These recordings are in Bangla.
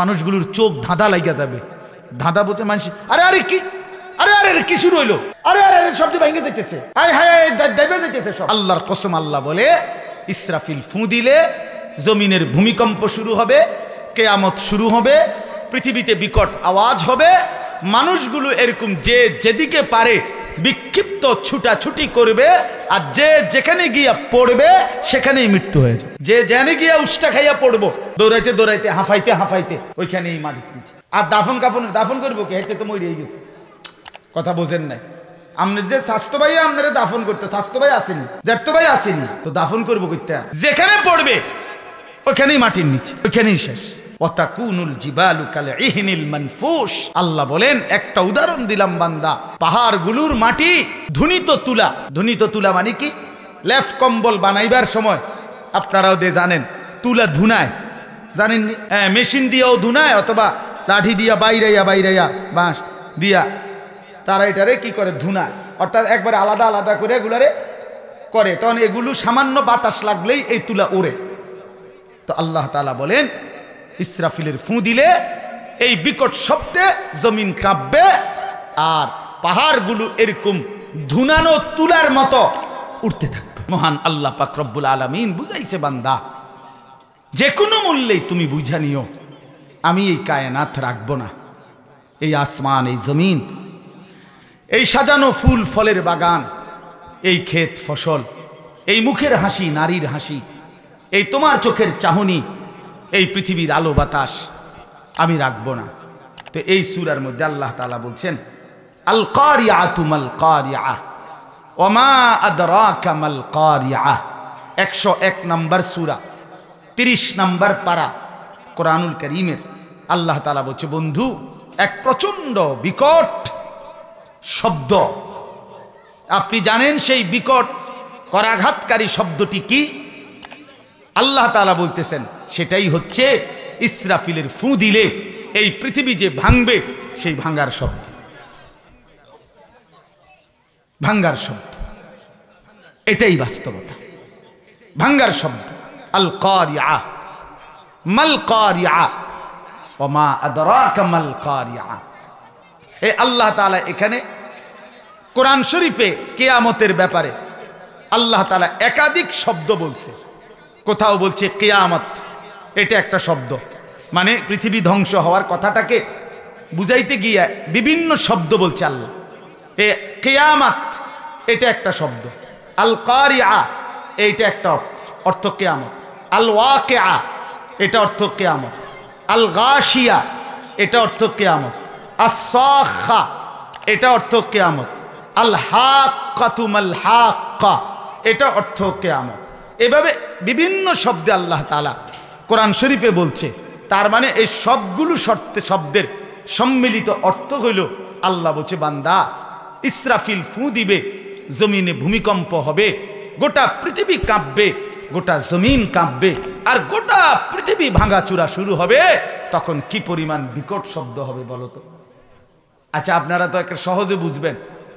মানুষগুলোর চোখ ধাঁধা লাগিয়া যাবে। ধাঁধা বলতে মানুষ আরে আরে কি আরে আরে কি শুরু হইলো, আরে আরে আরে শব্দ ভেঙে যাইতেছে, হায় হায় ডাইবে যাইতেছে সব। আল্লাহর কসম, আল্লাহ বলে ইসরাফিল ফু দিলে জমিনের ভূমিকম্প শুরু হবে, কিয়ামত শুরু হবে, পৃথিবীতে বিকট আওয়াজ হবে, মানুষগুলো এরকম যে যেদিকে পারে বিক্ষিপ্ত ছুটাছুটি করবে, আর যে যেখানে গিয়া পড়বে সেখানেই মৃত্যু হয়ে যাবে। যে যেখানে গিয়া উষ্টা খাইয়া পড়বো, দৌড়াইতে দৌড়াইতে হাঁফাইতে হাঁফাইতে ওইখানেই মাটির নিচে। আর দাফন করবো কি, হেঁটে তো মরিয়ে গেছে। কথা বোঝেন নাই? আপনি যে স্বাস্থ্য ভাই আপনারা দাফন করতে, স্বাস্থ্য ভাই আসেনি, জ্যাঠতো ভাই আসেনি, তো দাফন করবো করতে, যেখানে পড়বে ওইখানেই মাটির নিচে, ওইখানেই শেষ। আল্লাহ বলেন একটা উদাহরণ দিলাম বান্দা, পাহাড়গুলোর মাটি ধুনিত তুলা। ধুনিত তুলা মানে কি? লেফ কম্বল বানাইবার সময় আপনারাও জানেন তুলা ধুনায়, জানেননি? হ্যাঁ, মেশিন দিয়েও ধুনায়, অথবা লাঠি দিয়া বাইরাইয়া বাঁশ দিয়া তারা এটারে কি করে ধুনায়, অর্থাৎ একবারে আলাদা আলাদা করে এগুলারে করে, তখন এগুলো সামান্য বাতাস লাগলেই এই তুলা ওড়ে। তো আল্লাহ তাআলা বলেন ইসরাফিলের ফু দিলে এই বিকট শব্দে জমিন কাঁপবে, আর পাহাড়গুলো এরকম ধুনানো তুলার মতো উঠতে থাকবে। মহান আল্লাহ পাক রব্বুল আলামিন বুঝাইছে, বান্দা যে কোনো মূল্যেই তুমি বুঝা নিও, আমি এই কায়নাত রাখবো না, এই আসমান, এই জমিন, এই সাজানো ফুল ফলের বাগান, এই ক্ষেত ফসল, এই মুখের হাসি, নারীর হাসি, এই তোমার চোখের চাহনি, এই পৃথিবীর আলো বাতাস আমি রাখবো না। তো এই সূরার মধ্যে আল্লাহ তাআলা বলছেন আল কারিআতু মাল কারিআহ ওয়া মা আদরাকা মাল কারিআহ। 101 নম্বর সূরা, 30 নম্বর পারা কোরআনুল কারীমের। আল্লাহ তাআলা বলছে, বন্ধু এক প্রচন্ড বিকট শব্দ, আপনি জানেন সেই বিকট করাঘাতকারী শব্দটি কি? আল্লাহ তাআলা বলতেছেন সেটাই হচ্ছে ইসরাফিলের ফু দিলে এই পৃথিবী যে ভাঙবে, সেই ভাঙার শব্দ। ভাঙার শব্দ, এটাই বাস্তবতা, ভাঙার শব্দ। আল কারিআহ মাল কারিআহ ওয়া মা আদরাকা মাল কারিআহ। এই আল্লাহ তাআলা এখানে কোরআন শরীফে কিয়ামতের ব্যাপারে আল্লাহ তাআলা একাধিক শব্দ বলছে। কোথাও বলছে কিয়ামত, এটা একটা শব্দ, মানে পৃথিবী ধ্বংস হওয়ার কথাটাকে বুঝাইতে গিয়ে বিভিন্ন শব্দ বলছে আল্লাহ। এ কিয়ামত এটা একটা শব্দ, আল কারিআ এইটা একটা অর্থ কিয়ামত, আল ওয়াকিআ এটা অর্থ কিয়ামত, আল গাশিয়া এটা অর্থ কিয়ামত, আস-সাখা এটা অর্থ কিয়ামত, আল হাক্কাতু মাল হাক্কা এটা অর্থ কিয়ামত। এভাবে বিভিন্ন শব্দে আল্লাহ তাআলা কোরআন শরীফে বলছে। তার মানে এই সবগুলো শব্দের সম্মিলিত অর্থ হইল, আল্লাহ বলছে বান্দা ইসরাফিল ফু দিবে, জমিনে ভূমিকম্প হবে, গোটা পৃথিবী কাঁপবে, গোটা জমিন কাঁপবে, আর গোটা পৃথিবী ভাঙাচুরা শুরু হবে। তখন কি পরিমাণ বিকট শব্দ হবে বলো তো? আচ্ছা, আপনারা তো একটা সহজে বুঝবেন,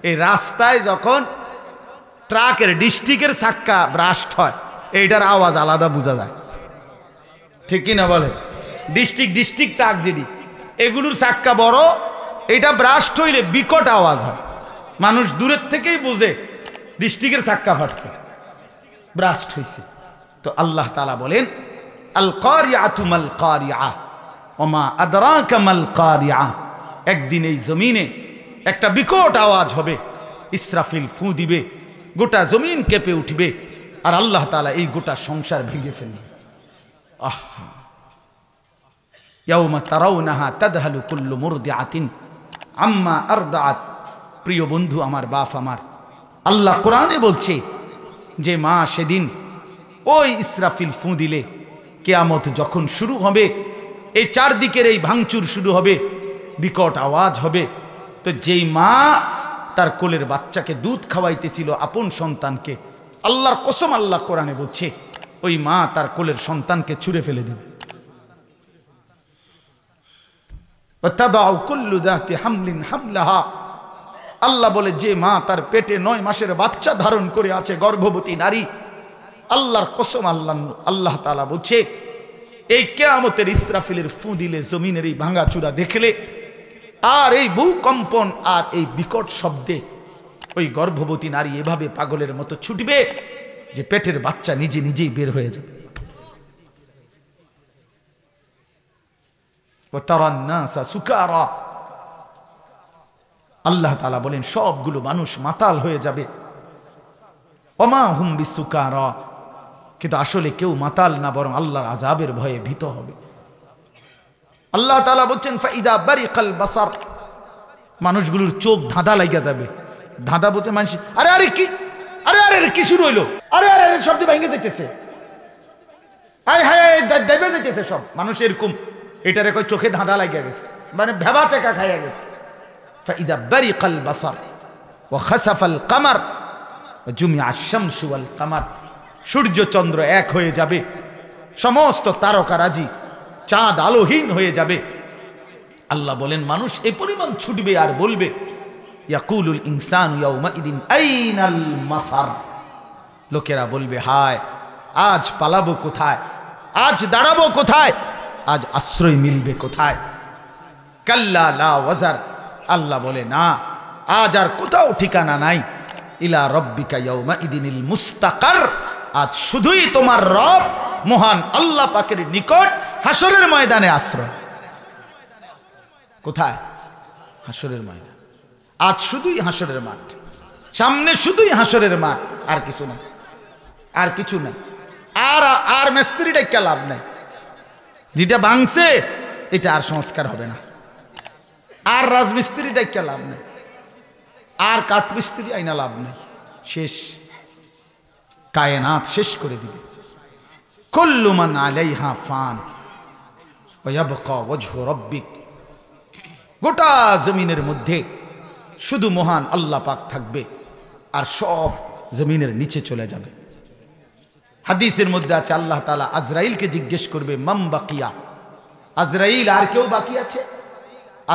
এই রাস্তায় যখন ট্রাকের ডিস্ট্রিক্টের চাক্কা ব্রাস্ট হয়, এইটার আওয়াজ আলাদা বোঝা যায়, ঠিক কিনা বলে? ডিস্ট্রিক্ট ট্রাক যেটি, এগুলোর চাক্কা বড়, এটা ব্রাস্ট হইলে বিকট আওয়াজ হয়, মানুষ দূরের থেকেই বোঝে ডিস্ট্রিক্টের চাক্কা ফাটছে, ব্রাস্ট হয়েছে। তো আল্লাহ তাআলা বলেন আল কারিআতু মাল কারিআহ ওয়া মা আদরাকা মাল কারিআহ। একদিন এই জমিনে একটা বিকট আওয়াজ হবে, ইসরাফিল ফু দিবে, গোটা জমিন কেঁপে উঠবে, আর আল্লাহ তাআলা এই গোটা সংসার ভেঙে ফেলবে। আহা, ইয়াউমা তারাউনাহা তাদহালু কুল্লু মুরদিআতিন আম্মা আরদাআত। প্রিয় বন্ধু আমার, বাপ আমার, আল্লাহ কোরআনে বলছে যে মা সেদিন ওই ইসরাফিল ফু দিলে, কিয়ামত যখন শুরু হবে, এই চারদিকের এই ভাঙচুর শুরু হবে, বিকট আওয়াজ হবে, তো যেই মা তার কোলের বাচ্চাকে দুধ খাওয়াইতেছিল, আপন সন্তানকে, আল্লাহর কসম আল্লাহ কোরআনে বলছে ওই মা তার কোলের সন্তানকে ছুঁড়ে ফেলে দেবে। আল্লাহ বলে যে মা তার পেটে 9 মাসের বাচ্চা ধারণ করে আছে, গর্ভবতী নারী, আল্লাহর কসম আল্লাহ তাআলা বলছে এই কিয়ামতের ইসরাফিলের ফু দিলে জমিনের এই ভাঙাচুরা দেখলে আর এই ভূকম্পন আর এই বিকট শব্দে ওই গর্ভবতী নারী এভাবে পাগলের মতো ছুটবে যে পেটের বাচ্চা নিজে নিজেই বের হয়ে যাবে। আল্লাহ তাআলা বলেন সবগুলো মানুষ মাতাল হয়ে যাবে। ওমা হুম বিসুকারা, কিন্তু আসলে কেউ মাতাল না, বরং আল্লাহর আযাবের ভয়ে ভীত হবে। আল্লাহ তাআলা বলছেন ফাইদা বারিকাল বাসার, মানুষগুলোর চোখ ধাঁধা লাগা যাবে। ধাঁধা বলছে মানুষ, আরে আরে কি, আরে আরে কি শুরু হইলো, আরে আরে শব্দ ভেঙে যাইতেছে, আয় হায় দেবে যাইতেছে সব মানুষ এরকম। এটারে কই চোখে ধাঁধা লাগিয়া গেছে, মানে ভেবা চেকা খাইয়া গেছে। ফাইদা বারিকাল বাসার ওয়া খাসাফাল কামার ওয়া জুমিআ আশ-শামসু ওয়াল কামার, সূর্য চন্দ্র এক হয়ে যাবে, সমস্ত তারকারাজি চাঁদ আলোহীন হয়ে যাবে। আল্লাহ বলেন মানুষ এই পরিমাণ ছুটবে আর বলবে ইয়াকুলুল ইনসানু ইয়াউমাইদিন আইনাল মাফার, লোকেরা বলবে হায় আজ পালাবো কোথায়, আজ দাঁড়াবো কোথায়, আজ আশ্রয় মিলবে কোথায়। কাল্লা লা ওয়াজার, আল্লাহ বলে না, আজ আর কোথাও ঠিকানা নাই। ইলা রব্বিকা ইয়াউমাইদিনিল মুস্তাকার, আজ শুধুই তোমার রব মহান আল্লাহ পাকের নিকট হাসরের ময়দানে আশ্রয়। কোথায়? হাসরের ময়দান। আজ শুধুই হাসরের মাঠ, সামনে শুধুই হাসরের মাঠ, আর কিছু না, আর কিছু না। আর আর মিস্ত্রি ডাইকা লাভ নাই, যেটা ভাঙছে এটা আর সংস্কার হবে না। আর রাজমিস্ত্রি ডাইকা লাভ নাই, আর কাঠমিস্ত্রি আইনা লাভ নাই, শেষ। কায়নাত শেষ করে দিবে। কুল্লু মান আলাইহা ফান ওয়া ইয়াবকা ওয়াজহু রাব্বিক, গোটা জমিনের মধ্যে শুধু মহান আল্লাহ পাক থাকবে, আর সব জমিনের নিচে চলে যাবে। হাদিসের মধ্যে আছে আল্লাহ তাআলা আজরাইলকে জিজ্ঞেস করবে মাম বাকিয়া, আজরাইল আর কেউ বাকি আছে?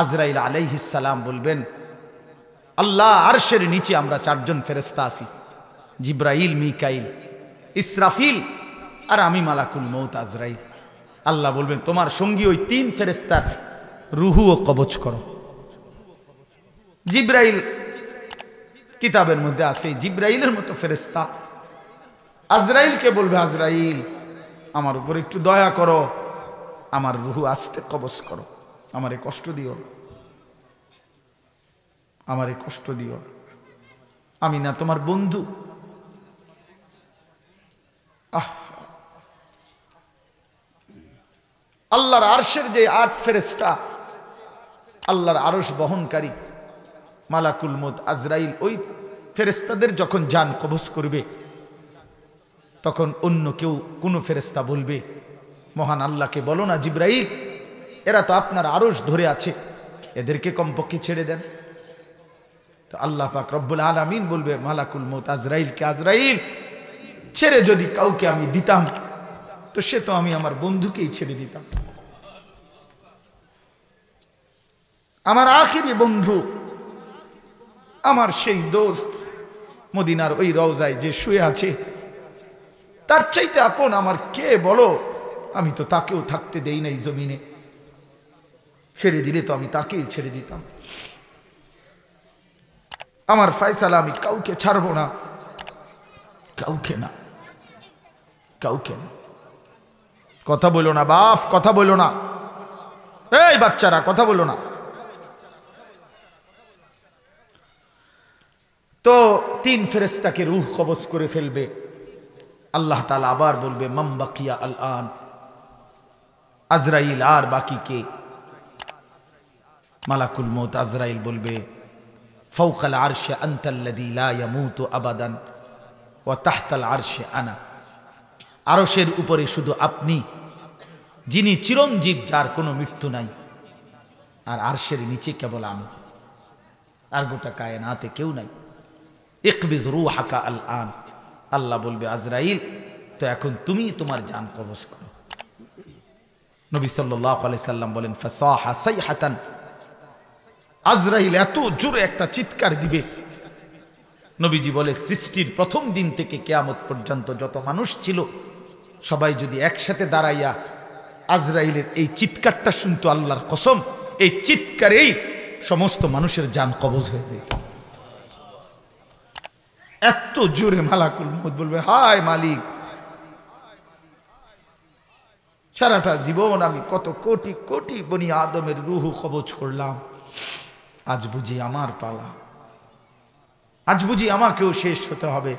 আজরাইল আলাইহিস সালাম বলবেন আল্লাহ আরশের নিচে আমরা চারজন ফেরেশতা আছি, জিব্রাইল, মিকাইল, ইসরাফিল আর আমি মালাকুল মউত আজরাইল। আল্লাহ বলবেন তোমার সঙ্গী ওই তিন ফেরেশতার রুহুও কবজ করো। জিব্রাইল, কিতাবের মধ্যে আছে জিব্রাইলের মতো ফেরেশতা আজরাইলকে বলবে আজরাইল আমার উপর একটু দয়া করো, আমার রুহু আস্তে কবজ করো, আমারে কষ্ট দিও, আমারে কষ্ট দিও, আমি না তোমার বন্ধু। আল্লাহর আরশের যে ৮ ফেরেশতা, আল্লাহর আরশ বহনকারী মালাকুল মউত আজরাইল, ওই ফেরেশতাদের যখন জান কবজ করবে তখন অন্য কেউ কোনো ফেরেশতা বলবে মহান আল্লাহকে বলো না জিব্রাইল এরা তো আপনার আরশ ধরে আছে, এদেরকে কমপক্ষে ছেড়ে দেন। তো আল্লাহ পাক রব্বুল আলামিন বলবে মালাকুল মউত আজরাইলকে, আজরাইল ছেড়ে যদি কাউকে আমি দিতাম তো সে তো আমি আমার বন্ধুকেই ছেড়ে দিতাম, আমার আখিরি বন্ধু, আমার সেই দোস্ত মদিনার ওই রওজায় যে শুয়ে আছে, তার চাইতে আপন আমার কে বলো? আমি তো তাকেও থাকতে দেই নাই জমিনে, ছেড়ে দিলে তো আমি তাকেই ছেড়ে দিতাম। আমার ফয়সালা আমি কাউকে ছাড়বো না, কাউকে না, কাউকে না। কথা বলো না বাপ, কথা বলো না, এই বাচ্চারা কথা বলো না। তো ৩ ফেরেশতাকে রূহ কবজ করে ফেলবে। আল্লাহ তাআলা আবার বলবে মাম বাকিয়া আল আন, আজরাইল আর বাকি কে? মালাকুল মউত আজরাইল বলবে ফাওকাল আরশে আনতাল্লাযী লা ইয়ামুতু আবাদান ওয়া তাহতাল আরশে আনা, আরশের উপরে শুধু আপনি যিনি চিরঞ্জীব, যার কোনো মৃত্যু নাই, আর আরশের নিচে কেবল আমি, আর গোটা কায়নাতে কেউ নাই। ইকবিজ রূহাকা আল আন, আল্লাহ বলবে আজরাইল তো এখন তুমি তোমার জান কবজ করো। নবী সাল্লাল্লাহু আলাইহি সাল্লাম বলেন ফাসাহা সাইহাতান, আজরাইল এত জোরে একটা চিৎকার দিবে। নবীজি বলে সৃষ্টির প্রথম দিন থেকে কিয়ামত পর্যন্ত যত মানুষ ছিল সবাই যদি একসাথে দাঁড়াইয়া আজরাইলের এই চিৎকারটা শুনতো আল্লাহর কসম, এই চিৎকারেই সমস্ত মানুষের জান কবজ হয়ে যেত। এত জোরে মালাকুল মউত বলবে, হায় মালিক, সারাটা জীবন আমি কত কোটি কোটি বনি আদমের রুহু কবজ করলাম, আজ বুঝি আমার পালা, আজ বুঝি আমাকেও শেষ হতে হবে।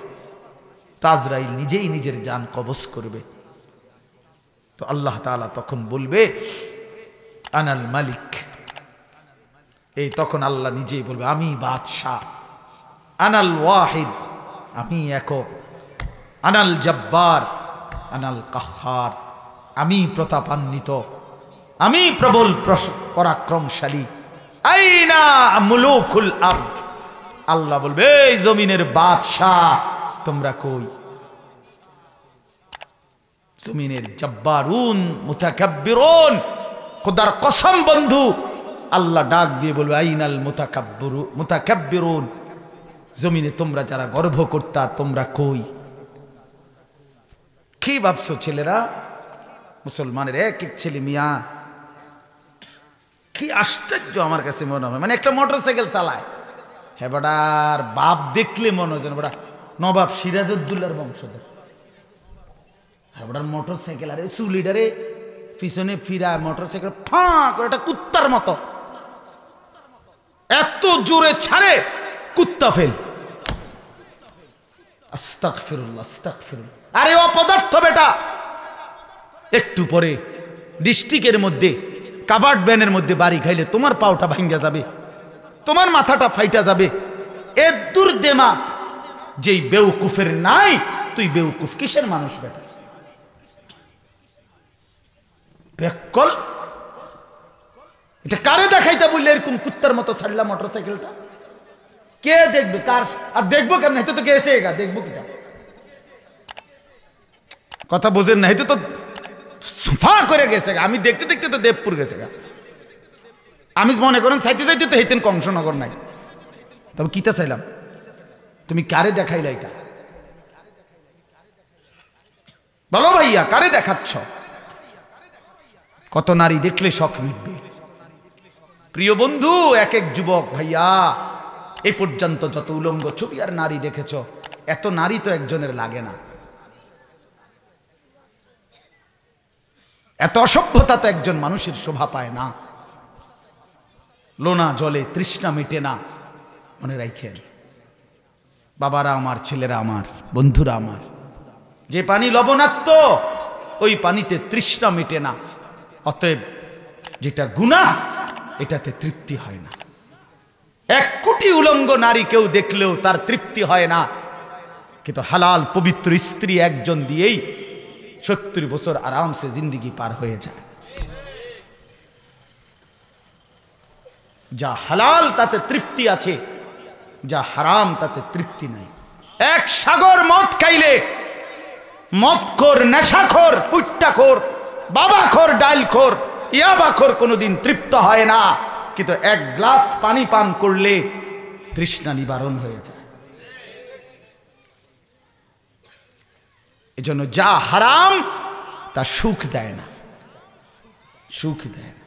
আজরাইল নিজেই নিজের জান কবজ করবে। তো আল্লাহ তাআলা তখন বলবে আনাল মালিক, এই তখন আল্লাহ নিজেই বলবে আমি বাদশাহ, আনাল ওয়াহিদ, আমি একক, আনাল জব্বার, আনাল কাহ্হার, আমি প্রতাপান্বিত, আমি প্রবল পরাক্রমশালী। আইনা মুলুকুল আরদ, আল্লাহ বলবে এই জমিনের বাদশাহ তোমরা কই? জমিনের জব্বারুন মুতাকাব্বিরুন, খোদার কসম বন্ধু, আল্লাহ ডাক দিয়ে বলবে আইনাল মুতাকাব্বিরুন, জমিনে তোমরা যারা গর্ব করতা তোমরা কই? কি ভাবছো ছেলেরা? মুসলমানের এক এক ছেলে মিয়া, কি আশ্চর্য আমার কাছে মনে হয়। মানে একটা মোটরসাইকেল চালায়, হ্যাঁ বেটার বাপ দেখলে মনে হয় যেন বেটা নবাব সিরাজউদ্দৌলার বংশধর। হ্যাঁ বেটার মোটরসাইকেল, আরে চুলিডারে পিছনে ফিরা মোটরসাইকেল ফাঁ করে একটা কুত্তার মতো এত জোরে ছাড়ে, কুত্তা ফেল। আস্তাগফিরুল্লাহ আস্তাগফিরুল্লাহ। আরে অপদার্থ বেটা, একটু পরে ডিস্ট্রিক্টের মধ্যে কাভার্ড ভ্যানের মধ্যে বাড়ি খাইলে তোমার পাওটা ভাঙ্গা যাবে, তোমার মাথাটা ফাইটা যাবে। এদুর দেমা যেই বেউকুফের নাই, তুই বেউকুফ কিসের মানুষ বেটা? বেকল, এটা কারে দেখাইতে বললে এরকম কুত্তার মতো ছাড়লাম মোটরসাইকেলটা? কে দেখবে? কার আর দেখবো কেমন? হেতু তো গেছে গা, দেখবো কিটা? কথা বোঝেন না? হেতু তো সুফা করে গেছে গা, আমি দেখতে দেখতে তো দেবপুর গেছে গা। আমি মনে করেন চাইতে চাইতে তো হেতেন কংসনগর নাই, তবে কিতা চাইলাম? তুমি কারে দেখাইলা এটা? বলো ভাইয়া, কারে দেখাচ্ছ? কত নারী দেখলে শখ মিটবে? প্রিয় বন্ধু, এক এক যুবক ভাইয়া এই পর্যন্ত যত উলঙ্গ ছবি আর নারী দেখেছ, এত নারী তো একজনের লাগে না। এত অসভ্যতা তো একজন মানুষের শোভা পায় না। লোনা জলে তৃষ্ণা মেটে না, মনে রাখেন বাবারা আমার, ছেলেরা আমার, বন্ধুরা আমার, যে পানি লবণাক্ত ওই পানিতে তৃষ্ণা মেটে না। অতএব যেটা গুনাহ এটাতে তৃপ্তি হয় না। 1 কোটি উলঙ্গ নারী কেউ দেখলেও তার তৃপ্তি হয় না, কিন্তু হালাল পবিত্র স্ত্রী একজন দিয়েই 70 বছর আরামসে জিন্দিগি পার হয়ে যায়। যা হালাল তাতে তৃপ্তি আছে, যা হারাম তাতে তৃপ্তি নাই। এক সাগর মদ খাইলে মদখোর, নেশাখোর, পুট্টাখোর, বাবাখোর, ডাইলখোর, ইয়াবাখোর কোনোদিন তৃপ্ত হয় না, কিন্তু 1 গ্লাস পানি পান করলে তৃষ্ণা নিবারণ হয়ে যায়। এজন্য যা হারাম তা সুখ দেয় না, সুখ দেয় না।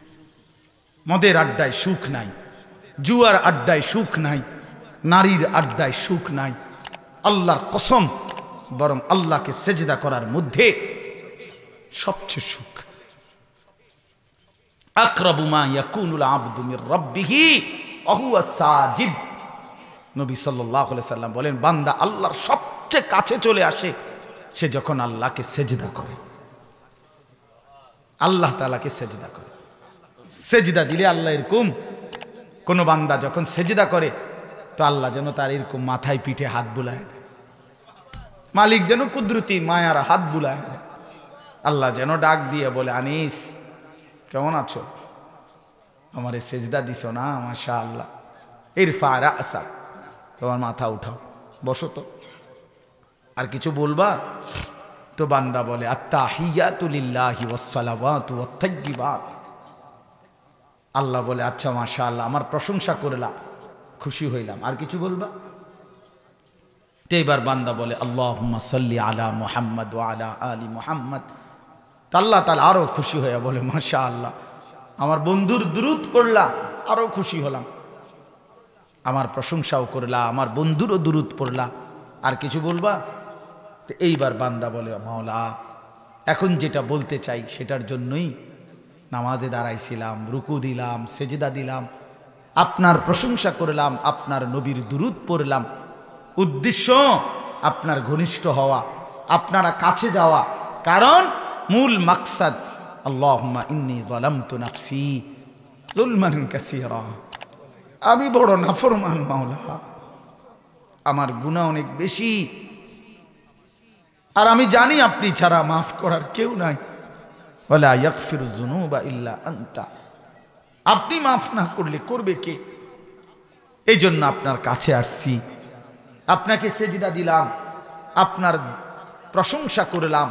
মদের আড্ডায় সুখ নাই, জুয়ার আড্ডায় সুখ নাই, নারীর আড্ডায় সুখ নাই। আল্লাহর কসম, বরং আল্লাহকে সেজদা করার মধ্যে সবচেয়ে সুখ। আকরাবু মা ইয়াকুনুল আবদু মির রাব্বিহি ওয়া হুয়া সাজিদ। নবী সাল্লাল্লাহু আলাইহি সাল্লাম বলেন, বান্দা আল্লাহর সবচেয়ে কাছে চলে আসে সে যখন আল্লাহকে সেজদা করে, আল্লাহ তাআলাকে সেজদা করে। সেজদা দিলে আল্লাহ এরকম, কোন বান্দা যখন সেজদা করে তো আল্লাহ যেন তার এরকম মাথায় পিঠে হাত বুলায় দেয়, মালিক যেন কুদরতি মায়ার হাত বুলায় দেয়। আল্লাহ যেন ডাক দিয়ে বলে, আনিস কেমন আছো? আমারে সেজদা দিছ না? মাশাআল্লাহ। ইরফা রাসাক, তোমার মাথা উঠাও, বসো তো। আর কিছু বলবা? তো বান্দা বলে, আত্তাহিয়াতু লিল্লাহি ওয়াস সালাওয়াতু ওয়াত তাইয়্যিবাত। আল্লাহ বলে, আচ্ছা মাশাআল্লাহ, আমার প্রশংসা করলা, খুশি হইলাম। আর কিছু বলবা? তো এবার বান্দা বলে, আল্লাহুম্মা সাল্লি আলা মুহাম্মদ ওয়া আলা আলি মুহাম্মদ। তো আল্লাহ তাআলা আরো খুশি হয়ে বলে মাশাআল্লাহ, আমার বন্ধুর দুরূদ পড়লা, আরো খুশি হলাম। আমার প্রশংসাও করলা, আমার বন্ধুরও দুরূদ পড়লা, আর কিছু বলবা? তো এইবার বান্দা বলে মাওলা, এখন যেটা বলতে চাই সেটার জন্যই নামাজে দাঁড়াইছিলাম, রুকু দিলাম, সেজদা দিলাম, আপনার প্রশংসা করলাম, আপনার নবীর দুরূদ পড়লাম। উদ্দেশ্য আপনার ঘনিষ্ঠ হওয়া, আপনারা কাছে যাওয়া। কারণ মূল মাকসাদ আল্লাহুম্মা ইন্নী যালামতু নাফসি যুলমান কাসীরা, আমি বড় নাফরমান মাওলা, আমার গুনাহ অনেক বেশি, আর আমি জানি আপনি ছাড়া মাফ করার কেউ নাই। ওয়ালা ইয়াগফিরুয যুনুবা ইল্লা আনতা, আপনি মাফ না করলে করবে কে? এই জন্য আপনার কাছে আসছি, আপনাকে সেজদা দিলাম, আপনার প্রশংসা করলাম,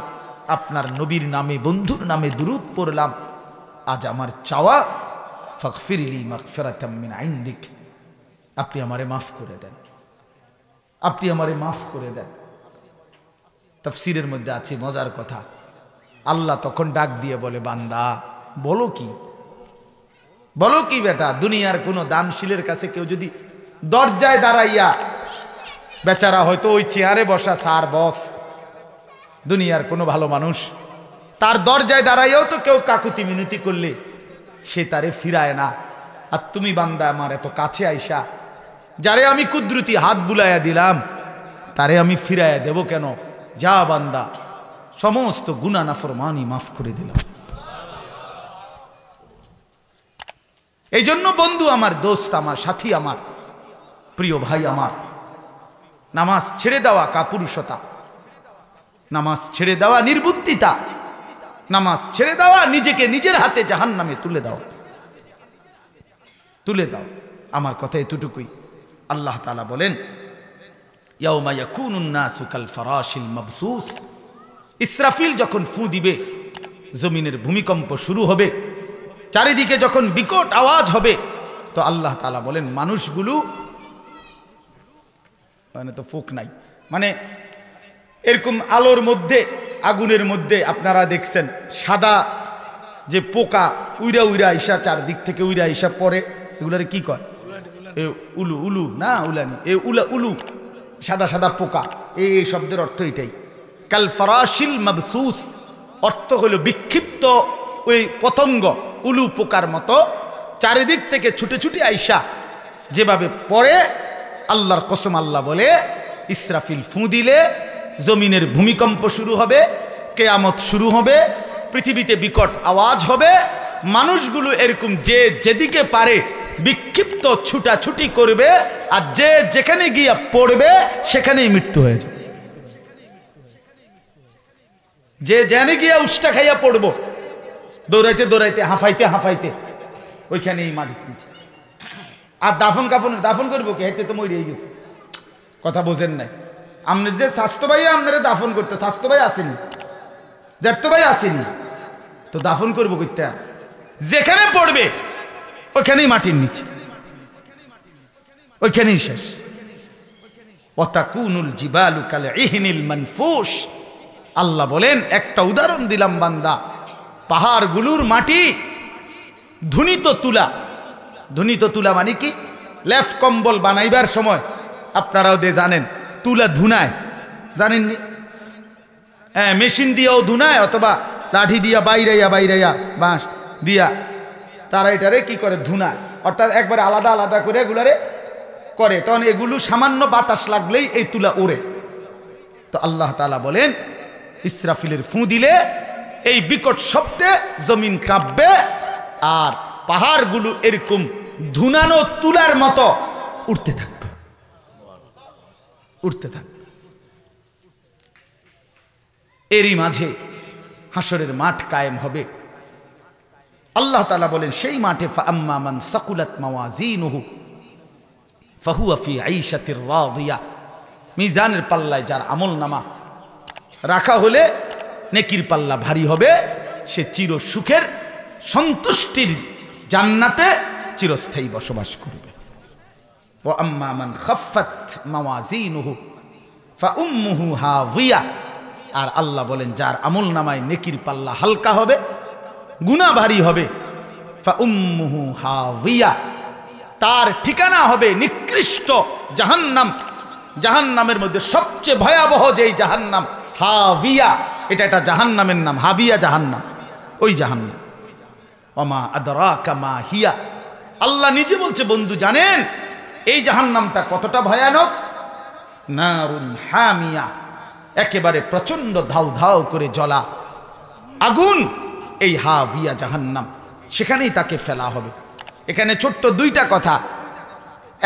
আপনার নবীর নামে, বন্ধুর নামে দুরূদ পড়লাম। আজ আমার চাওয়া ফাগফিরলি মাগফিরাতাম মিন ইনদিক, আপনি আমারে মাফ করে দেন, আপনি আমারে মাফ করে দেন। তাফসীরের মধ্যে আছে মজার কথা, আল্লাহ তখন ডাক দিয়ে বলে, বান্দা বলো কি, বলো কি বেটা? দুনিয়ার কোনো দানশীলের কাছে কেউ যদি দরজায় দাঁড়াইয়া, বেচারা হয়তো ওই চেয়ারে বসা স্যার বস, দুনিয়ার কোনো ভালো মানুষ, তার দরজায় দাঁড়াইয়াও তো কেউ কাকুতি মিনতি করলে সে তারে ফিরায় না। আর তুমি বান্দা আমার এত কাছে আইসা, যারে আমি কুদরতি হাত বুলাইয়া দিলাম, তারে আমি ফিরাইয়া দেব কেন? যা বান্দা, সমস্ত গুনাহ নাফরমানি মাফ করে দিলাম। এই জন্য বন্ধু আমার, দোস্ত আমার, সাথী আমার, প্রিয় ভাই আমার, নামাজ ছেড়ে দেওয়া কাপুরুষতা, নামাজ ছেড়ে দেওয়া নির্বুদ্ধিতা, নামাজ ছেড়ে দেওয়া নিজেকে নিজের হাতে জাহান্নামে তুলে দাও, তুলে দাও। আমার কথা এতটুকুই। আল্লাহ তাআলা বলেন, ইয়াউমা ইয়াকুনুন নাসু কাল ফারাশিল মাবসুস, ইসরাফিল যখন ফু দিবে, জমিনের ভূমিকম্প শুরু হবে, চারিদিকে যখন বিকট আওয়াজ হবে, তো আল্লাহ তাআলা বলেন মানুষগুলো, মানে তো ফুক নাই, মানে এরকম আলোর মধ্যে, আগুনের মধ্যে আপনারা দেখছেন সাদা যে পোকা উইরা উইরা আইসা, চারদিক থেকে উইরা আইসা পরে, এগুলারে কি কয়? এ উলু, উলু না উলানি, এ উলা উলু, সাদা সাদা পোকা, এই শব্দের অর্থ এটাই। কাল ফারাশিল মাবসুস, অর্থ হলো বিক্ষিপ্ত ওই পতঙ্গ, উলু পোকার মতো চারিদিক থেকে ছুটে ছুটে আইসা যেভাবে পড়ে, আল্লাহর কসম আল্লাহ বলে, ইসরাফিল ফু দিলে জমিনের ভূমিকম্প শুরু হবে, কিয়ামত শুরু হবে, পৃথিবীতে বিকট আওয়াজ হবে, মানুষগুলো এরকম যে যেদিকে পারে বিক্ষিপ্ত ছুটাছুটি করবে, আর যে যেখানে গিয়া পড়বে সেখানেই মৃত্যু হয়ে যাবে। যে জানে গিয়া উষ্টা খাইয়া পড়বো, দৌড়াইতে দৌড়াইতে, হাঁফাইতে হাঁফাইতে, ওইখানেই মাটির নিচে। আর দাফন কাফন, দাফন করবো কি? হাইতে তো মরিয়ে গেছে। কথা বোঝেন নাই? আপনি যে স্বাস্থ্য ভাই আপনারা দাফন করতে, স্বাস্থ্য ভাই আসেনি, জ্যাঠতো ভাই আসেনি, তো দাফন করবো করতে? যেখানে পড়বে ওইখানেই মাটির নিচে, ওইখানেই শেষ। ওয়াতাকুনুল জিবালু কাল ইহনিল মানফুশ, আল্লাহ বলেন একটা উদাহরণ দিলাম বান্দা, পাহাড়গুলোর মাটি ধুনিত তুলা। ধুনিত তুলা মানে কি? লেফ কম্বল বানাইবার সময় আপনারাও জানেন, তুলা ধুনায়, জানেননি? হ্যাঁ, মেশিন দিয়েও ধুনায়, অথবা লাঠি দিয়া বাইরাইয়া বাইরাইয়া বাঁশ দিয়া তারা এটারে কি করে? ধুনায়, অর্থাৎ একবারে আলাদা আলাদা করে এগুলারে করে, তখন এগুলো সামান্য বাতাস লাগলেই এই তুলা ওড়ে। তো আল্লাহ তাআলা বলেন, ইসরাফিলের ফু দিলে এই বিকট শব্দে জমিন কাঁপবে, আর পাহাড়গুলো এরকম ধুনানো তুলার মতো উঠতে থাকবে, উঠতে থাকবে। এরই মাঝে হাসরের মাঠ কায়েম হবে। আল্লাহ তাআলা বলেন, সেই মাঠে ফাআম্মা মান সাকুলাত মাওয়াজিনুহু ফাহুয়া ফি আইশাতির রাদিয়া, মিজানের পাল্লায় যার আমল নামা রাখা হলে নেকির পাল্লা ভারী হবে, সে চির সুখের সন্তুষ্টির জান্নাতে চিরস্থায়ী বসবাস করবে। ওয়া আম্মা মান খাফফাত মাওয়াজিনুহু ফাউম্মুহু হাভিয়া, আর আল্লাহ বলেন যার আমল নামায় নেকির পাল্লা হালকা হবে, গুনাহ ভারী হবে, ফা উম্মুহু হাবিয়া, তার ঠিকানা হবে নিকৃষ্ট জাহান্নাম। জাহান্নামের মধ্যে সবচেয়ে ভয়াবহ যেই জাহান্নাম, হাবিয়া, এটা একটা জাহান্নামের নাম, হাবিয়া জাহান্নাম, ওই জাহান্নাম। ওমা আদরাকা মা হিয়া, আল্লাহ নিজে বলছে বন্ধু জানেন এই জাহান্নামটা কতটা ভয়ানক? নারুন হামিয়া, একেবারে প্রচন্ড ধাউ ধাউ করে জ্বলা আগুন, এই হাবিয়া জাহান্নাম, সেখানেই তাকে ফেলা হবে। এখানে ছোট্ট দুইটা কথা।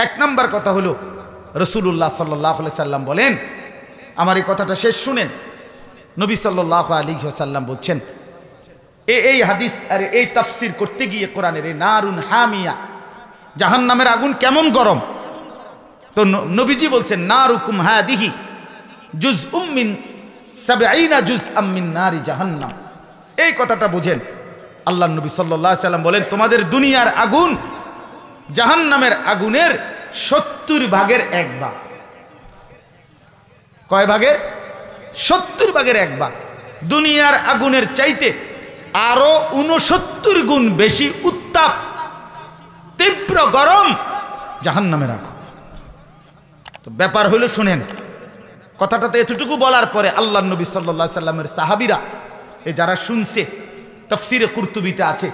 এক নাম্বার কথা হলো রাসূলুল্লাহ সাল্লাল্লাহু আলাইহি সাল্লাম বলেন, আমার এই কথাটা শেষ শুনেন, নবী সাল্লাল্লাহু আলাইহি ওয়াসাল্লাম বলছেন, এই হাদিস আর এই তাফসীর করতে গিয়ে কোরআনের এই নারুন হামিয়া, জাহান্নামের আগুন কেমন গরম, তো নবীজি বলছেন নারুকুম হাদিহি জুজউম মিন 70 জুজআম মিন নারি জাহান্নাম। এই কথাটা বুঝেন, আল্লাহর নবী সাল্লাল্লাহু আলাইহি সাল্লাম বলেন তোমাদের দুনিয়ার আগুন জাহান্নামের আগুনের 70 ভাগের 1 ভাগ। কয় ভাগের? 70 ভাগের 1 ভাগ। দুনিয়ার আগুনের চাইতে আরো 69 গুণ বেশি উত্তাপ, তীব্র গরম জাহান্নামের আগুন। তো ব্যাপার হইল, শুনেন কথাটাতে এতটুকু বলার পরে আল্লাহর নবী সাল্লাল্লাহু আলাইহি সাল্লামের সাহাবীরা, এই যারা শুনছে, তাফসীরে কুরতুবিতে আছে,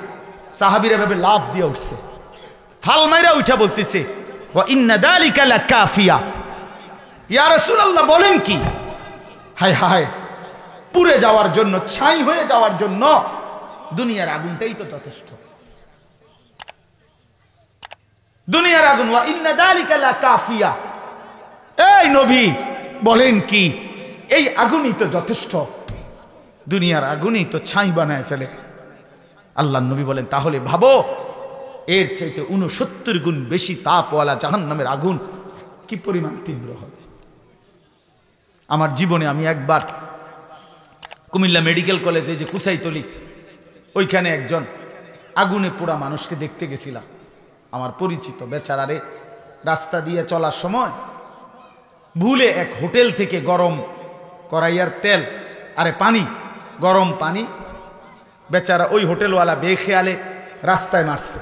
সাহাবীরা ভাবে লাফ দিয়ে উঠছে, ফাল মাইরা উঠা বলতেছে ওয়া ইন্না যালিকা লাকাফিয়া, ইয়া রাসূলুল্লাহ বলেন কি? হায় হায়, পুড়ে যাওয়ার জন্য, ছাই হয়ে যাওয়ার জন্য দুনিয়ার আগুনটাই তো যথেষ্ট। দুনিয়ার আগুন, ওয়া ইন্না যালিকা লাকাফিয়া, এই নবী বলেন কি? এই আগুনই তো যথেষ্ট, দুনিয়ার আগুনই তো ছাই বানায় ফেলে। আল্লাহর নবী বলেন তাহলে ভাবো এর চাইতে 69 গুণ বেশি তাপওয়ালা জাহান্নামের আগুন কি পরিমাণ তীব্র হবে। আমার জীবনে আমি একবার কুমিল্লা মেডিকেল কলেজে যে কুসাইতলি, ওইখানে একজন আগুনে পোড়া মানুষকে দেখতে গেছিলাম, আমার পরিচিত বেচারারে। রাস্তা দিয়ে চলার সময় ভুলে এক হোটেল থেকে গরম কড়াইয়ার তেল, আরে পানি, গরম পানি, বেচারা ওই হোটেলওয়ালা বেখেয়ালে রাস্তায় মারছে,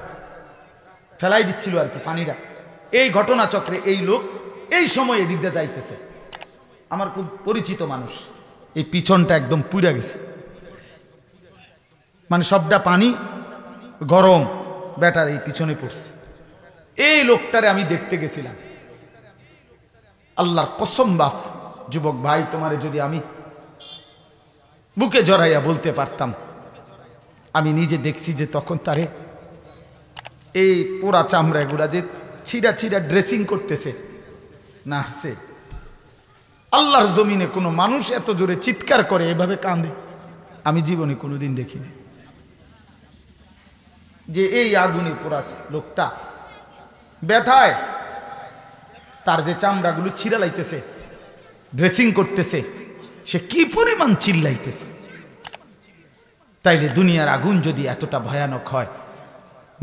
ফেলাই দিচ্ছিল আর কি পানিটা। এই ঘটনা চক্রে এই লোক এই সময় এদিক দিয়ে যাইতেছে, আমার খুব পরিচিত মানুষ, এই পিছনটা একদম পুড়ে গেছে, মানে সবটা পানি গরম ব্যাটার এই পিছনে পড়ছে। এই লোকটারে আমি দেখতে গেছিলাম, আল্লাহর কসম বাপ যুবক ভাই, তোমারে যদি আমি বুকে জড়াইয়া বলতে পারতাম, আমি নিজে দেখছি যে তখন তারে এই পোড়া চামড়া এগুলা যে ছিঁড়া ছিঁড়া ড্রেসিং করতেছে নার্সে। আল্লাহর জমিনে কোনো মানুষ এত জোরে চিৎকার করে, এভাবে কাঁদে আমি জীবনে কোনোদিন দেখিনি। যে এই আগুনে পোড়া লোকটা ব্যথায় তার যে চামড়াগুলো ছিঁড়া লাইতেছে, ড্রেসিং করতেছে, সে কি পরিমাণ চিল্লাইতেছে। তাইলে দুনিয়ার আগুন যদি এতটা ভয়ানক হয়,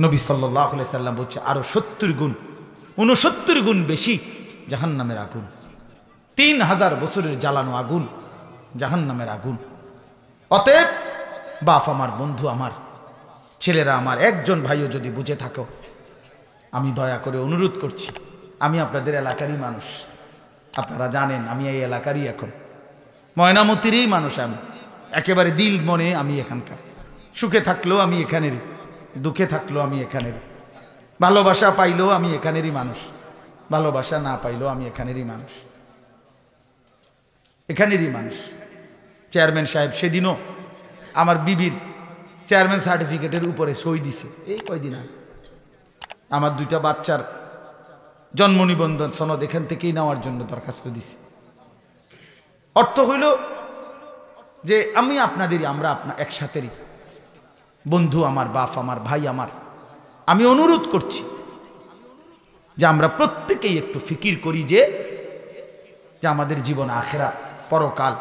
নবী সাল্লাল্লাহু আলাইহি সাল্লাম বলছে আরো 70 গুণ, 69 গুণ বেশি জাহান্নামের আগুন। 3000 বছরের জ্বালানো আগুন জাহান্নামের আগুন। অতএব বাপ আমার, বন্ধু আমার, ছেলেরা আমার, একজন ভাইও যদি বুঝে থাকো, আমি দয়া করে অনুরোধ করছি, আমি আপনাদের এলাকারই মানুষ, আপনারা জানেন আমি এই এলাকারই, এখন ময়নামতিরই মানুষ, আমি একেবারে দিল মনে আমি এখানকার, সুখে থাকলেও আমি এখানেরই, দুঃখে থাকলেও আমি এখানেরই, ভালোবাসা পাইলেও আমি এখানেরই মানুষ, ভালোবাসা না পাইলেও আমি এখানেরই মানুষ, এখানেরই মানুষ। চেয়ারম্যান সাহেব সেদিনও আমার বিবির চেয়ারম্যান সার্টিফিকেটের উপরে সই দিছে, এই কয়দিন আগে। আমার 2টা বাচ্চার জন্ম নিবন্ধন সনদ এখান থেকেই নেওয়ার জন্য দরখাস্ত দিছি। অর্থ হইল যে আমি আপনাদেরই, আমরা একসাথেরই বন্ধু আমার, বাপ আমার, ভাই আমার। আমি অনুরোধ করছি যে আমরা প্রত্যেকেই একটু ফিকির করি যে আমাদের জীবন আখেরাত, পরকাল।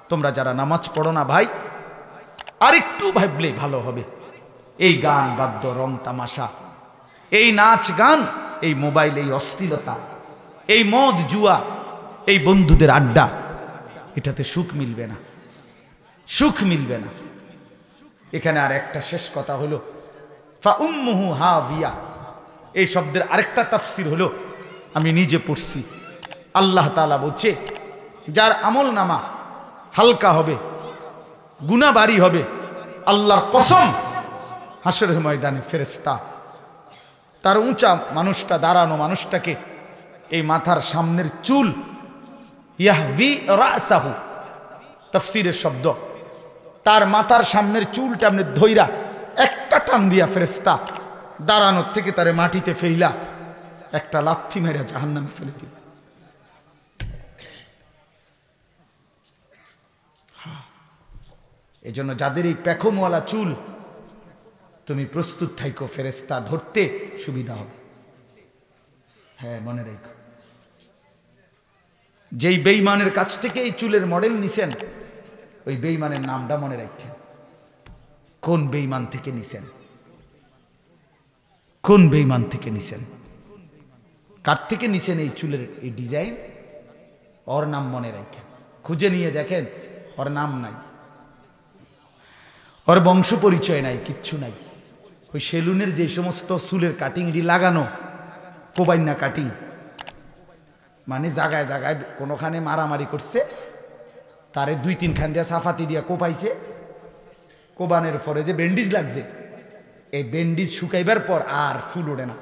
তোমরা যারা নামাজ পড়ো না ভাই, আরেকটু ভাবলে ভালো হবে। এই গান বাদ্য, রং তামাশা, এই নাচ গান, এই মোবাইল, এই অশ্লীলতা, এই মদ জুয়া, এই বন্ধুদের আড্ডা, এটাতে সুখ মিলবে না। সুখ মিলবে না। এখানে আর একটা শেষ কথা হলো ফা উম্মুহু হাভিয়া, এই শব্দের আরেকটা তাফসির হলো, আমি নিজে পড়ছি, আল্লাহ তাআলা বলছে যার আমল নামা হালকা হবে, গুনাহ ভারী হবে, আল্লাহর কসম হাসরের ময়দানে ফেরেশতা তার উঁচা মানুষটা, দাঁড়ানো মানুষটাকে এই মাথার সামনের চুল, ইয়াহভি রাসাহু তাফসীরের শব্দ, তার মাথার সামনের চুলটা আপনি ধইরা একটা টান দিয়া ফেরেশতা দাঁড়ানোর থেকে তারে মাটিতে ফেইলা একটা লাথি মেরে জাহান্নামে ফেলে দিল। এই জন্য যাদের এই পেখমওয়ালা চুল, তুমি প্রস্তুত থাইকো, ফেরেশতা ধরতে সুবিধা হবে। হ্যাঁ, মনে রেখো, যেই বেঈমানের কাছ থেকে এই চুলের মডেল নিছেন, ওই বেঈমানের নামটা মনে রাখেন। কোন বেঈমান থেকে নিছেন, কোন বেঈমান থেকে নিছেন, কার থেকে নিছেন এই চুলের এই ডিজাইন, ওর নাম মনে রাখেন। খুঁজে নিয়ে দেখেন, ওর নাম নাই, ওর বংশ পরিচয় নাই, কিচ্ছু নাই। ওই সেলুনের যে সমস্ত চুলের কাটিংটি লাগানো, কোবাইনা কাটিং, মানে জায়গায় জায়গায় কোনোখানে মারামারি করছে, তারে 2-3 খান দিয়া সাফাতি দিয়া কোপাইছে, কোবানের পরে যে ব্যান্ডিজ লাগছে, এই ব্যান্ডিজ শুকাইবার পর আর চুল ওঠে না।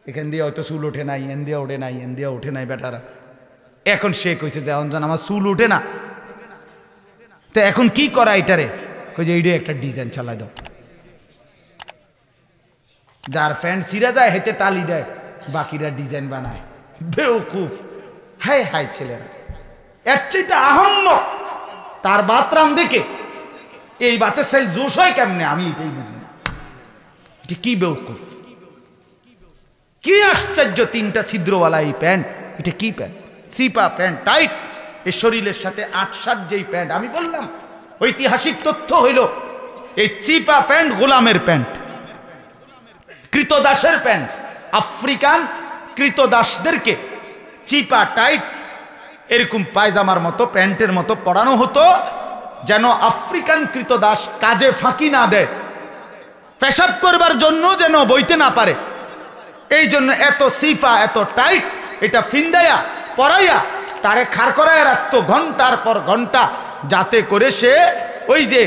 এখান দিয়ে হয়তো চুল ওঠে নাই, এন দিয়ে ওঠে নাই, এন দিয়ে ওঠে নাই বেটারা। এখন সে কইছে যে অঞ্জন আমার চুল ওঠে না, তো এখন কি করা এটারে? কই যে এইটা একটা ডিজাইন চালাই দাও। যার প্যান্ট ছিঁড়া যায় হেতে তালি দেয়, বাকিরা ডিজাইন বানায়। বেওকুফ, হায় হায় ছেলেরা, এর চাইতে আহম্মক তার বাতরাম দেখে এই বাতের সাইল জোশ হয় কেমনে, আমি এটাই বুঝি না। এটা কি বেওকুফ, কি আশ্চর্য! 3টা ছিদ্রওয়ালা এই প্যান্ট, এটা কি প্যান্ট? সিপা প্যান্ট, টাইট, এই শরীরের সাথে 8-7 যেই প্যান্ট। আমি বললাম ঐতিহাসিক তথ্য হইল এই চিপা প্যান্ট গোলামের প্যান্ট, কৃতদাসের প্যান্ট। আফ্রিকান কৃতদাসদেরকে চিপা টাইট এরকম পায়জামার মতো, প্যান্টের মতো পরানো হতো, যেন আফ্রিকান কৃতদাস কাজে ফাঁকি না দেয়, পেশাব করবার জন্য যেন বইতে না পারে। এই জন্য এত সিফা, এত টাইট, এটা ফিন্দাইয়া পরাইয়া তারে খাড় করায় রাখতো ঘন্টার পর ঘন্টা, যাতে করে সে ওই যে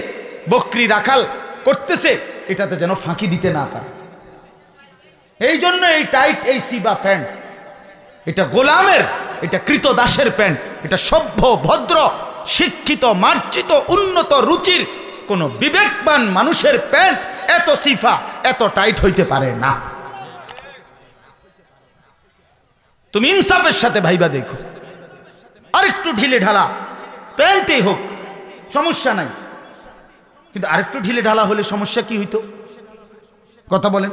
বকরি রাখাল করতেছে এটাতে যেন ফাঁকি দিতে না পারে। এই জন্য এই টাইট, এই সিবা প্যান্ট, এটা গোলামের, এটা কৃতদাসের প্যান্ট। এটা সভ্য, ভদ্র, শিক্ষিত, মার্জিত, উন্নত রুচির কোন বিবেকবান মানুষের প্যান্ট এত সিফা, এত টাইট হইতে পারে না। তুমি ইনসাফের সাথে ভাইবা দেখো, আরেকটু ঢিলে ঢালা প্যান্টই হোক সমস্যা নাই, কিন্তু আরেকটু ঢিলে ঢালা হলে সমস্যা কি হইতো? কথা বলেন।